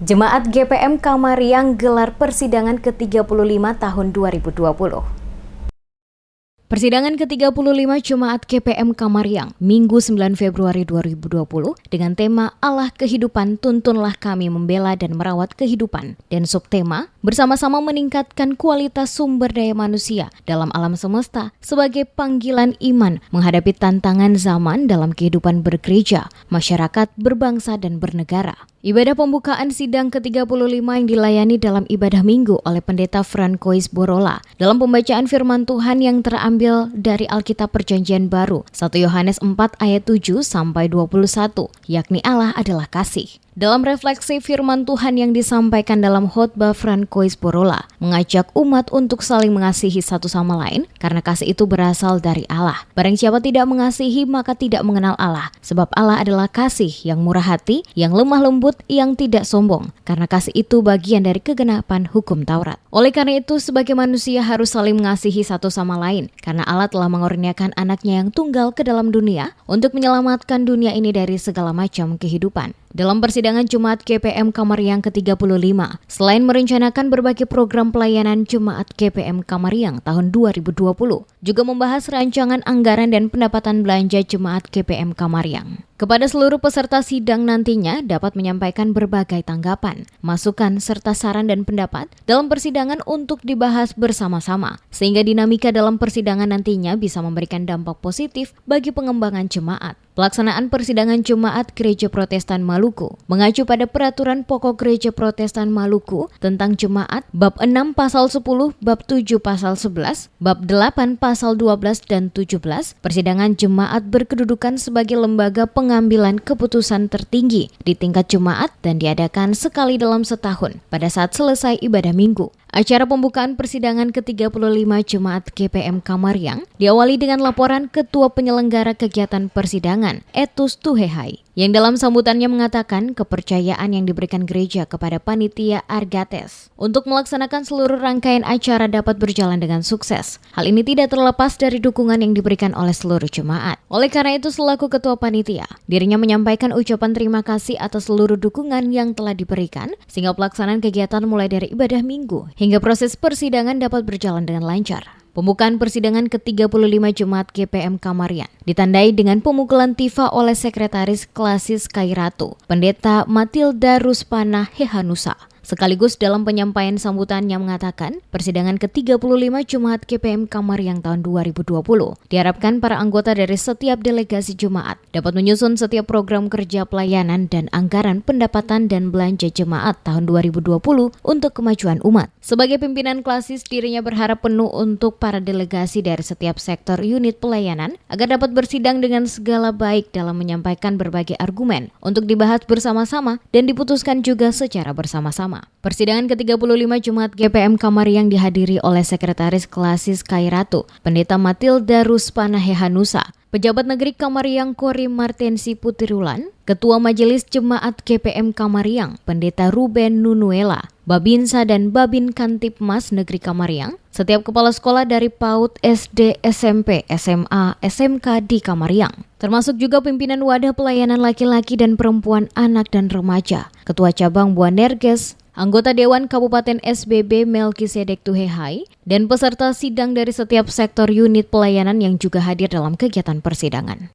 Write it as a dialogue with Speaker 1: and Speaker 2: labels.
Speaker 1: Jemaat GPM Kamariang gelar persidangan ke-35 tahun 2020. Persidangan ke-35 Jemaat GPM Kamariang, Minggu 9 Februari 2020 dengan tema Allah Kehidupan Tuntunlah Kami Membela dan Merawat Kehidupan dan subtema bersama-sama meningkatkan kualitas sumber daya manusia dalam alam semesta sebagai panggilan iman menghadapi tantangan zaman dalam kehidupan bergereja, masyarakat, berbangsa dan bernegara. Ibadah pembukaan sidang ke-35 yang dilayani dalam ibadah minggu oleh Pendeta Francois Borola dalam pembacaan firman Tuhan yang terambil dari Alkitab Perjanjian Baru 1 Yohanes 4 ayat 7 sampai 21, yakni Allah adalah kasih. Dalam refleksi firman Tuhan yang disampaikan dalam khotbah Francois Borola, mengajak umat untuk saling mengasihi satu sama lain karena kasih itu berasal dari Allah. Barang siapa tidak mengasihi maka tidak mengenal Allah, sebab Allah adalah kasih yang murah hati, yang lemah lembut, yang tidak sombong, karena kasih itu bagian dari kegenapan hukum Taurat. Oleh karena itu, sebagai manusia harus saling mengasihi satu sama lain, karena Allah telah mengurniakan anaknya yang tunggal ke dalam dunia untuk menyelamatkan dunia ini dari segala macam kehidupan. Dalam persidangan Jemaat GPM Kamariang ke-35, selain merencanakan berbagai program pelayanan Jemaat GPM Kamariang tahun 2020, juga membahas rancangan anggaran dan pendapatan belanja Jemaat GPM Kamariang. Kepada seluruh peserta sidang nantinya dapat menyampaikan berbagai tanggapan, masukan, serta saran dan pendapat dalam persidangan untuk dibahas bersama-sama, sehingga dinamika dalam persidangan nantinya bisa memberikan dampak positif bagi pengembangan jemaat. Pelaksanaan persidangan Jemaat Gereja Protestan Maluku mengacu pada Peraturan Pokok Gereja Protestan Maluku tentang Jemaat Bab 6 Pasal 10, Bab 7 Pasal 11, Bab 8 Pasal 12 dan 17. Persidangan jemaat berkedudukan sebagai lembaga pengambilan keputusan tertinggi di tingkat jemaat dan diadakan sekali dalam setahun pada saat selesai ibadah minggu. Acara pembukaan persidangan ke-35 Jemaat GPM Kamariang diawali dengan laporan Ketua Penyelenggara Kegiatan Persidangan, Etus Tuhehai, yang dalam sambutannya mengatakan kepercayaan yang diberikan gereja kepada Panitia Argates untuk melaksanakan seluruh rangkaian acara dapat berjalan dengan sukses. Hal ini tidak terlepas dari dukungan yang diberikan oleh seluruh jemaat. Oleh karena itu, selaku Ketua Panitia, dirinya menyampaikan ucapan terima kasih atas seluruh dukungan yang telah diberikan sehingga pelaksanaan kegiatan mulai dari ibadah minggu hingga proses persidangan dapat berjalan dengan lancar. Pembukaan persidangan ke-35 Jemaat GPM Kamariang ditandai dengan pemukulan tifa oleh Sekretaris Klasis Kairatu, Pendeta Matilda Ruspana Hehanusa. Sekaligus dalam penyampaian sambutannya mengatakan, persidangan ke-35 Jemaat GPM Kamariang tahun 2020 diharapkan para anggota dari setiap delegasi jemaat dapat menyusun setiap program kerja pelayanan dan anggaran pendapatan dan belanja jemaat tahun 2020 untuk kemajuan umat. Sebagai pimpinan klasis, dirinya berharap penuh untuk para delegasi dari setiap sektor unit pelayanan agar dapat bersidang dengan segala baik dalam menyampaikan berbagai argumen untuk dibahas bersama-sama dan diputuskan juga secara bersama-sama. Persidangan ke-35 Jemaat GPM Kamariang dihadiri oleh Sekretaris Klasis Kairatu, Pendeta Matilda Ruspana Hehanusa, Pejabat Negeri Kamariang Kori Martensi Putirulan, Ketua Majelis Jemaat GPM Kamariang, Pendeta Ruben Nunuela, Babinsa dan Babin Kantipmas Negeri Kamariang, setiap kepala sekolah dari PAUD, SD, SMP, SMA, SMK di Kamariang, termasuk juga pimpinan wadah pelayanan laki-laki dan perempuan, anak dan remaja, Ketua Cabang Buanerges, anggota Dewan Kabupaten SBB Melkisedek Tuhehai, dan peserta sidang dari setiap sektor unit pelayanan yang juga hadir dalam kegiatan persidangan.